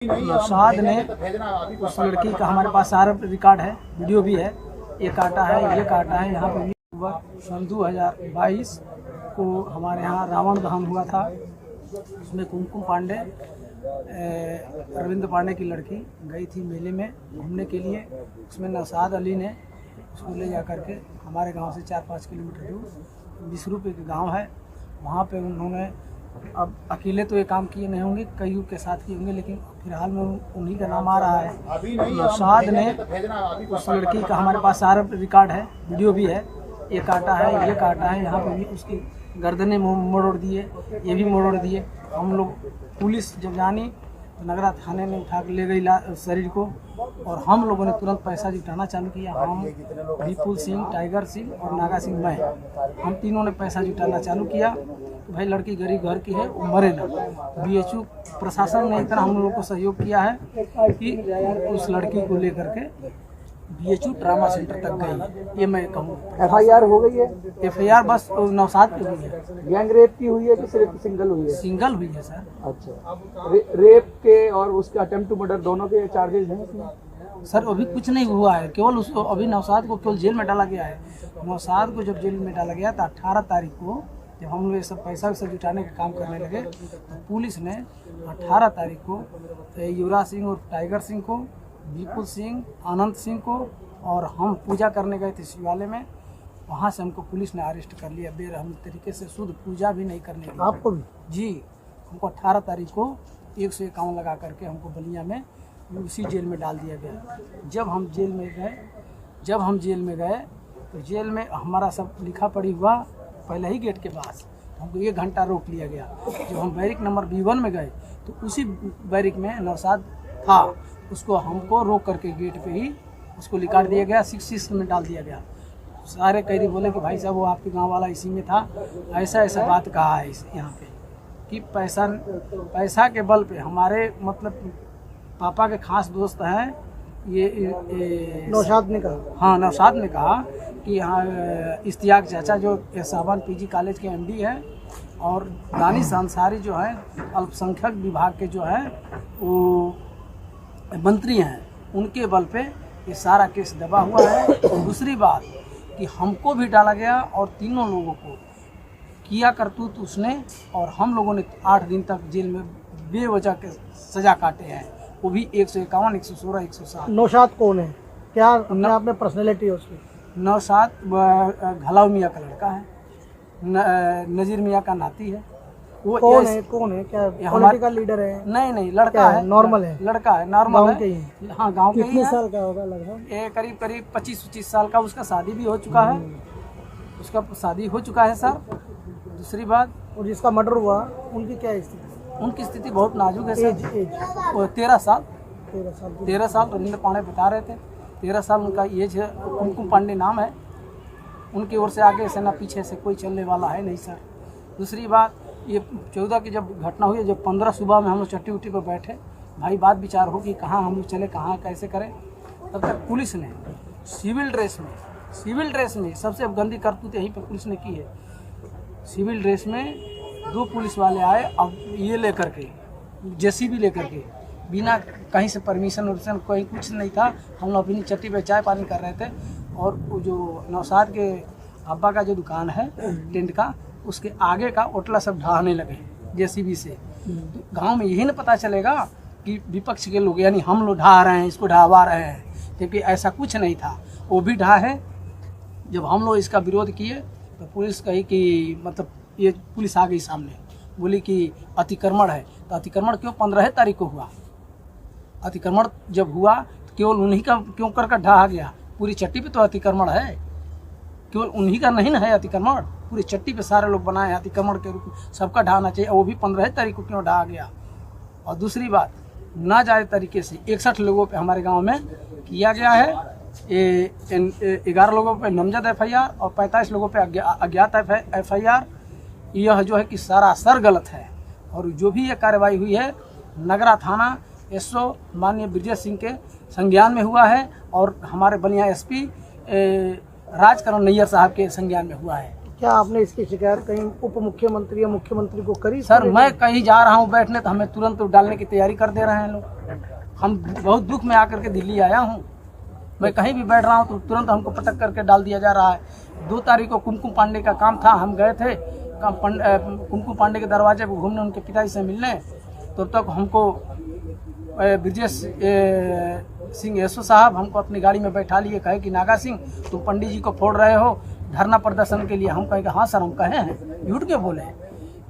नौशाद ने उस लड़की का हमारे पास सारा रिकॉर्ड है, वीडियो भी है। ये काटा है, ये काटा है। यहाँ पर सन 2022 को हमारे यहाँ रावण दहन हुआ था। उसमें कुमकुम पांडे, रविंद्र पांडे की लड़की गई थी मेले में घूमने के लिए। उसमें नौशाद अली ने उसको ले जा कर के हमारे गांव से 4-5 किलोमीटर दूर 20 रुपये के गांव है, वहाँ पे उन्होंने, अब अकेले तो ये काम किए नहीं होंगे, कई के साथ किए होंगे, लेकिन फिलहाल में उन्हीं का नाम आ रहा है। नौशाद ने उस लड़की का हमारे पास सारा रिकॉर्ड है, वीडियो भी है। ये काटा है, ये काटा है। यहाँ पर भी उसकी गर्दनें मोड़ दिए, ये भी मोड़ दिए। हम लोग पुलिस जब जानी तो नगरा थाने में उठा के ले गई शरीर को, और हम लोगों ने तुरंत पैसा जुटाना चालू किया। हम, विपुल सिंह, टाइगर सिंह और नागा सिंह, मैं, हम तीनों ने पैसा जुटाना चालू किया। तो भाई लड़की गरीब घर की है, वो मरे ना। BHU प्रशासन ने इतना हम लोगों को सहयोग किया है कि उस लड़की को लेकर के BHU ट्रामा सेंटर तक गई। ये मैं कहूँगा। FIR हो गई है? FIR बस नौशाद पे हुई है। गैंग रेप की हुई है कि सिर्फ सिंगल हुई है? सिंगल हुई है सर। अच्छा, रेप के और उसके अटेम्प्ट टू मर्डर दोनों के चार्जेस हैं इसमें? सर अभी कुछ नहीं हुआ है, केवल उसको अभी नौशाद को केवल जेल में डाला गया है। नौशाद को जब जेल में डाला गया तो 18 तारीख को जब हम लोग ये सब पैसा जुटाने का काम करने लगे तो पुलिस ने 18 तारीख को युवराज सिंह और टाइगर सिंह को, विपुल सिंह, अनंत सिंह को, और हम पूजा करने गए थे शिवालय में, वहाँ से हमको पुलिस ने अरेस्ट कर लिया बेरहम तरीके से। शुद्ध पूजा भी नहीं करने दी आपको भी? जी, हमको 18 तारीख को 151 लगा करके हमको बलिया में उसी जेल में डाल दिया गया। जब हम जेल में गए तो जेल में हमारा सब लिखा पढ़ी हुआ पहले ही गेट के पास, हमको 1 घंटा रोक लिया गया। जब हम बैरिक नंबर B1 में गए तो उसी बैरिक में नौशाद था, उसको हमको रोक करके गेट पे ही उसको निकाल दिया गया, 6 में डाल दिया गया। सारे कैदी बोले कि भाई साहब वो आपके गांव वाला इसी में था, ऐसा बात कहा है यहाँ पे कि पैसा के बल पे हमारे मतलब पापा के खास दोस्त हैं ये नौशाद ने कहा। हाँ, नौशाद ने कहा कि यहाँ इश्तियाक चाचा जो सावन PG कॉलेज के MD है, और दानिश अंसारी जो है अल्पसंख्यक विभाग के जो है वो मंत्री हैं, उनके बल पे ये सारा केस दबा हुआ है। दूसरी बात कि हमको भी डाला गया और तीनों लोगों को किया करतूत उसने, और हम लोगों ने 8 दिन तक जेल में बेवजह के सजा काटे हैं, वो भी 151, 116, 107। नौशाद कौन है? क्या अपने आप में पर्सनैलिटी है उसकी? नौशाद घलाव मियाँ का लड़का है, नजीर मियाँ का नाती है। वो कौन है? क्या पॉलिटिकल लीडर है? नहीं, लड़का है, नॉर्मल है, लड़का है, नॉर्मल है। हाँ, गाँव के ही है। कितने साल का होगा लगभग? ये करीब 25-25 साल का। उसका शादी भी हो चुका है, उसका शादी हो चुका है सर। दूसरी बात, और जिसका मर्डर हुआ उनकी क्या स्थिति? उनकी स्थिति बहुत नाजुक है सर। वो 13 साल रविंद्र पांडे बता रहे थे, 13 साल उनका एज है। कुमकुम पांडे नाम है। उनकी ओर से आगे से ना पीछे से कोई चलने वाला है नहीं सर। दूसरी बात, ये 14 की जब घटना हुई, जब 15 सुबह में हम लोग चट्टी उट्टी पर बैठे, भाई बात विचार हो कि कहाँ हम लोग चले, कहाँ कैसे करें, तब तक पुलिस ने सिविल ड्रेस में सबसे गंदी करतूत यहीं पर पुलिस ने की है। सिविल ड्रेस में 2 पुलिस वाले आए, अब ये लेकर के JCB लेकर के, बिना कहीं से परमिशन कोई कुछ नहीं था। हम लोग अपनी चट्टी पे चाय पानी कर रहे थे, और वो जो नौशाद के अब्बा का जो दुकान है टेंट का, उसके आगे का ओटला सब ढहाने लगे JCB से। तो गांव में यही ना पता चलेगा कि विपक्ष के लोग यानी हम लोग ढहा रहे हैं, इसको ढहवा रहे हैं, क्योंकि ऐसा कुछ नहीं था। वो भी ढहा है। जब हम लोग इसका विरोध किए तो पुलिस कही कि मतलब ये पुलिस आ गई सामने, बोली कि अतिक्रमण है। तो अतिक्रमण क्यों 15 तारीख को हुआ? अतिक्रमण जब हुआ तो केवल उन्हीं का क्यों कर ढहा गया? पूरी चट्टी पे तो अतिक्रमण है, केवल उन्हीं का नहीं ना है अतिक्रमण। पूरी चट्टी पे सारे लोग बनाए अतिक्रमण के रूप में, सबका ढहाना चाहिए। वो भी 15 तारीख को क्यों ढहा गया? और दूसरी बात, नाजायज तरीके से 61 लोगों पे हमारे गांव में किया गया है। 11 लोगों पे नामजद FIR और 45 लोगों पे अज्ञात FIR। यह जो है कि सरासर गलत है, और जो भी ये कार्रवाई हुई है नगरा थाना SO माननीय ब्रजेश सिंह के संज्ञान में हुआ है, और हमारे बलिया SP राजकरण नैयर साहब के संज्ञान में हुआ है। क्या आपने इसकी शिकायत कहीं उप मुख्यमंत्री या मुख्यमंत्री को करी? सर मैं कहीं जा रहा हूँ बैठने तो हमें तुरंत डालने की तैयारी कर दे रहे हैं लोग। हम बहुत दुख में आकर के दिल्ली आया हूँ, मैं कहीं भी बैठ रहा हूँ तो तुरंत हमको पटक करके डाल दिया जा रहा है। 2 तारीख को कुमकुम पांडे का काम था, हम गए थे कुमकुम पांडे के दरवाजे पर घूमने, उनके पिताजी से मिलने। तो तक हमको ब्रजेश सिंह एसओ साहब हमको अपनी गाड़ी में बैठा लिए, कहे कि नागा सिंह तुम पंडित जी को फोड़ रहे हो धरना प्रदर्शन के लिए। हम कहे कि हाँ सर हम कहे हैं, झूठ क्यों बोले हैं,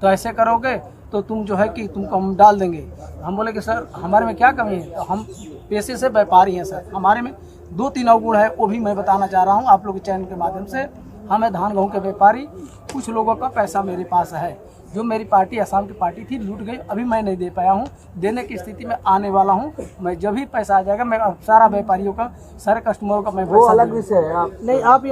तो ऐसे करोगे तो तुम जो है कि तुमको हम डाल देंगे। हम बोले कि सर हमारे में क्या कमी है, तो हम पेशे से व्यापारी हैं सर, हमारे में 2-3 अवगुण है, वो भी मैं बताना चाह रहा हूँ आप लोग के चैनल के माध्यम से। हमें धान गेहूँ के व्यापारी, कुछ लोगों का पैसा मेरे पास है, जो मेरी पार्टी असम की पार्टी थी लूट गई, अभी मैं नहीं दे पाया हूँ, देने की स्थिति में आने वाला हूँ। मैं जब भी पैसा आ जाएगा मैं सारा व्यापारियों का, सारे कस्टमरों का मैं वो पैसा अलग विषय है। नहीं आप